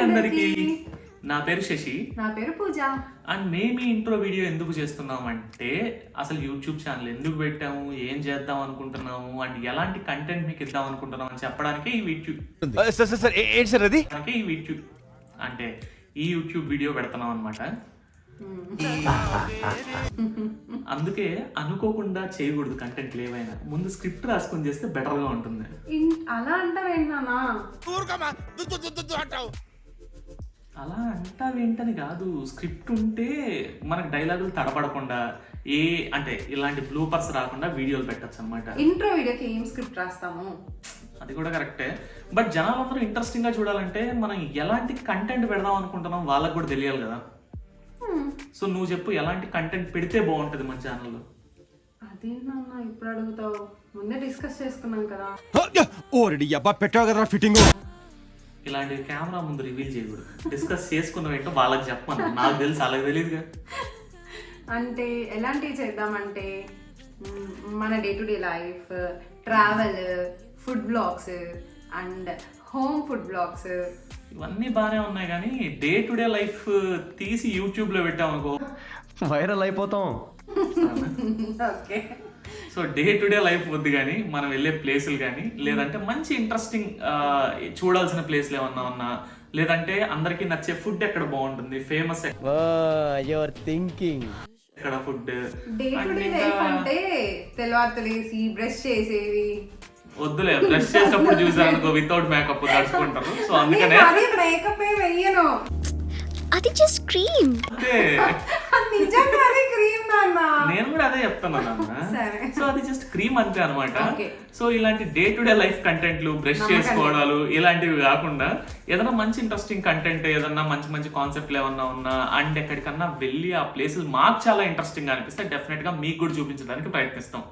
అందరికి. నా పేరు శశి. నా పేరు పూజ. అండ్ మేము ఈ ఇంట్రో వీడియో ఎందుకు చేస్తున్నామంటే అసలు యూట్యూబ్ ఛానల్ ఎందుకు పెట్టాము, ఏం చేద్దాం అనుకుంటున్నాము, అండ్ ఎలాంటి కంటెంట్ మీకు ఇద్దాం అనుకుంటున్నాం అని చెప్పడానికి ఈ వీడియో అంటే ఈ యూట్యూబ్ వీడియో పెడుతున్నాం అనమాట. అందుకే అనుకోకుండా చేయకూడదు కంటెంట్లు ఏమైనా, ముందు స్క్రిప్ట్ రాసుకొని చేస్తే బెటర్ గా ఉంటుంది. అలా అంటావేంటన్నా? అలా అంటావేంటని కాదు, స్క్రిప్ట్ ఉంటే మనకు డైలాగులు తడపడకుండా అంటే ఇలాంటి బ్లూపర్స్ రాకుండా వీడియోలు పెట్టచ్చు అనమాట. ఇంట్రో వీడియోకి ఏం స్క్రిప్ట్ రాస్తాము? అది కూడా కరెక్టే, బట్ జనాలందరూ ఇంట్రెస్టింగ్ గా చూడాలంటే మనం ఎలాంటి కంటెంట్ పెడదాం అనుకుంటున్నాం వాళ్ళకి కూడా తెలియాలి కదా. సో నువ్వు చెప్పు, ఎలాంటి కంటెంట్ పెడితే బాగుంటది మన ఛానల్లో? అదేనన్నా ఇప్పుడు అడుగుతావు, ముందే డిస్కస్ చేసుకున్నాం కదా. పెట్టావు కదా ఫిట్టింగ్. ఇలాంటి కెమెరా ముందు రివీల్ చేయకూడదు, డిస్కస్ చేసుకున్నాం ఏంటో వాళ్ళకి చెప్పను, నాకు తెలుసు వాళ్ళకి తెలియదుగా. అంటే ఎలాంటివి చేద్దామంటే మన day to day life, travel, food blogs and home food blogs ఇవన్నీ బాగానే ఉన్నాయి, కానీ డే టు డే లైఫ్ తీసి యూట్యూబ్ లో పెట్టామనుకో వైరల్ అయిపోతాం. Okay, so day to day life వద్దు, కానీ మనం వెళ్ళే ప్లేసులు కానీ, లేదంటే మంచి ఇంట్రెస్టింగ్ చూడాల్సిన ప్లేస్లు ఏమన్నా ఉన్నా, లేదంటే అందరికి నచ్చే ఫుడ్ ఎక్కడ బాగుంటుంది, ఫేమస్ థింకింగ్ ఎక్కడ food. Day to day life అంటే తెల్లవారులేసి బ్రష్ చేసేవి. వద్దులే, బ్రష్ చేసేటప్పుడు చూసారనుకో వితౌట్ మేకప్ నడుచుకుంటారు, సో అందుకనే మేకప్ వేయను, అది జస్ట్ క్రీమ్. నిజంగా అది క్రీమ్ నాన్న. నేను కూడా అదే చెప్తున్నాను అన్న. సో అది జస్ట్ క్రీమ్ అంతే అనమాట. సో ఇలాంటి డే టు డే లైఫ్ కంటెంట్లు, బ్రష్ చేసుకోవడాలు ఇలాంటివి కాకుండా ఏదైనా మంచి ఇంట్రెస్టింగ్ కంటెంట్, ఏదన్నా మంచి మంచి కాన్సెప్ట్లు ఏమన్నా ఉన్నా, అండ్ ఎక్కడికన్నా వెళ్ళి ఆ ప్లేసులు మాకు చాలా ఇంట్రెస్టింగ్ గా అనిపిస్తే డెఫినెట్ గా మీకు కూడా చూపించడానికి ప్రయత్నిస్తాం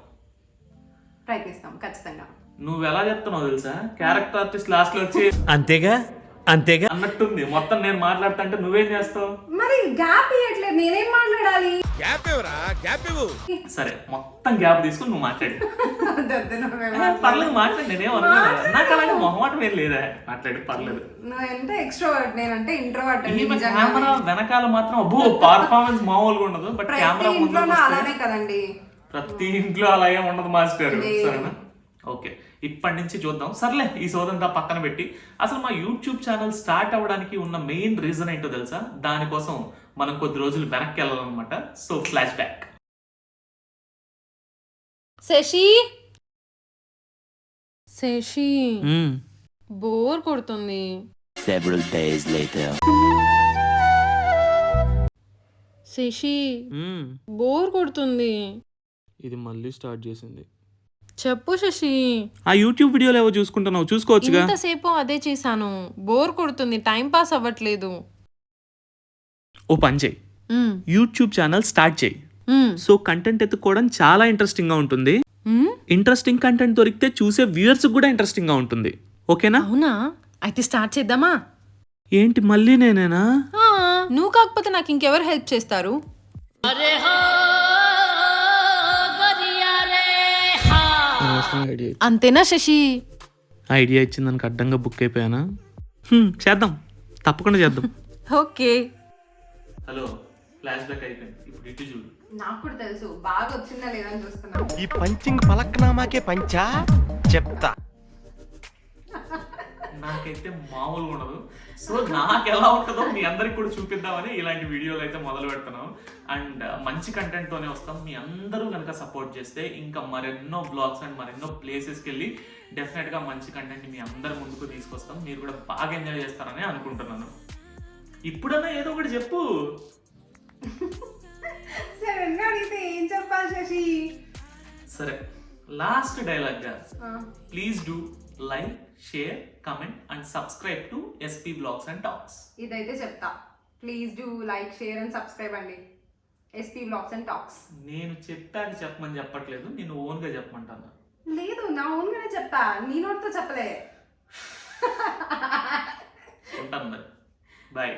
ఖచ్చితంగా. నువ్వు ఎలా చెప్తున్నావు తెలుసా, క్యారెక్టర్ ఆర్టిస్ట్ లాస్ట్ లో వచ్చి అంతేగా అన్నట్టుంది. మొత్తం నేను మాట్లాడుతుంటే నువ్వేం చేస్తావు? మరి గ్యాప్ ఇవ్వట్లేదు, నేనేం మాట్లాడాలి? సరే మొత్తం గ్యాప్ తీసుకుని నువ్వు మాట్లాడు. పర్లేదు మాట్లాడు, నేనేం అనుకున్నాను, నాకు అలాంటి మొహమాటం ఏం లేదా, మాట్లాడు పర్లేదు. నువ్వంటే ఎక్స్ట్రోవర్ట్, నేనంటే ఇంట్రోవర్ట్. కెమెరా వెనకాల మాత్రం అబ్బో పర్ఫార్మెన్స్ మామూలుగా ఉండదు, బట్ కెమెరా ముందు అలానే కదండి, ప్రతి ఇంట్లో అలాగే ఉండదు మాస్టర్. సరేనా? ఓకే, ఇప్పటి నుంచి చూద్దాం. సర్లే, ఈ సోదంతా పక్కన పెట్టి అసలు మా యూట్యూబ్ ఛానల్ స్టార్ట్ అవ్వడానికి ఉన్న మెయిన్ రీజన్ ఏంటో తెలుసా? దానికోసం మనం కొద్ది రోజులు వెనక్కి వెళ్ళాలన్నమాట. So flash back. Sasi bore కొడుతుంది. Several days later. Sasi bore కొడుతుంది. ఇది మళ్ళీ స్టార్ట్ చేసింది. చెప్పు శశి. ఆ యూట్యూబ్ వీడియోలు ఏవో చూసుకుంటున్నావు, చూసుకోవచ్చుగా. ఇంతసేపు అదే చేశాను, బోర్ కొడుతుంది, టైం పాస్ అవ్వట్లేదు. ఓ పని చేయి, యూట్యూబ్ ఛానల్ స్టార్ట్ చేయి. సో కంటెంట్ ఎత్తుకోవడం చాలా ఇంట్రెస్టింగ్ గా ఉంటుంది. ఇంట్రెస్టింగ్ కంటెంట్ దొరికితే చూసే వ్యూయర్స్ కూడా ఇంట్రెస్టింగ్ గా ఉంటుంది. ఓకేనా? అవునా, అయితే స్టార్ట్ చేద్దామా? ఏంటి మళ్ళీ నేనేనా? నువ్వు కాకపోతే నాకు ఇంకెవరు హెల్ప్ చేస్తారు? అంతేనా శశి? ఐడియా ఇచ్చింది దానికి అడ్డంగా బుక్ అయిపోయానా? చేద్దాం, తప్పకుండా చేద్దాం. ఓకే. హలో, ఫ్లాష్ బ్యాక్ అయిపోయింది. ఇప్పుడు ఇటు చూడు. నాకు కూడా తెలుసు, బాగా వచ్చిందా లేదా అని చూస్తున్నా. ఈ పంచింగ్ పలక్నామాకే పంచా చెప్తా. నాకైతే మామూలుగా ఉండదు. సో నాకు ఎలా ఉంటుందో మీ అందరికి కూడా చూపిద్దామని ఇలాంటి వీడియోలు అయితే మొదలు పెడుతున్నాం. అండ్ మంచి కంటెంట్ తోనే వస్తాం. మీ అందరూ కనుక సపోర్ట్ చేస్తే ఇంకా మరెన్నో బ్లాగ్స్ అండ్ మరెన్నో ప్లేసెస్కి వెళ్ళి డెఫినెట్ గా మంచి కంటెంట్ మీ అందరి ముందుకు తీసుకొస్తాం. మీరు కూడా బాగా ఎంజాయ్ చేస్తారని అనుకుంటున్నాను. ఇప్పుడన్నా ఏదో ఒకటి చెప్పు. ఏం చెప్పాలి శశి? సరే, లాస్ట్ డైలాగ్ గా please do like, share, comment and subscribe to SP blogs and talks. ఇదైతే చెప్తా, please do like, share and subscribe అండి, ఎస్పీ బ్లాగ్స్ అండ్ టాక్స్. నేను చెప్పాక చెప్పమని చెప్పట్లేదు, నేను ఓన్ గా చెప్పమంటాను. లేదు, నా ఓన్ గానే చెప్పా, నీ నోటితో చెప్పలే. ఉంటాను మరి, బాయ్.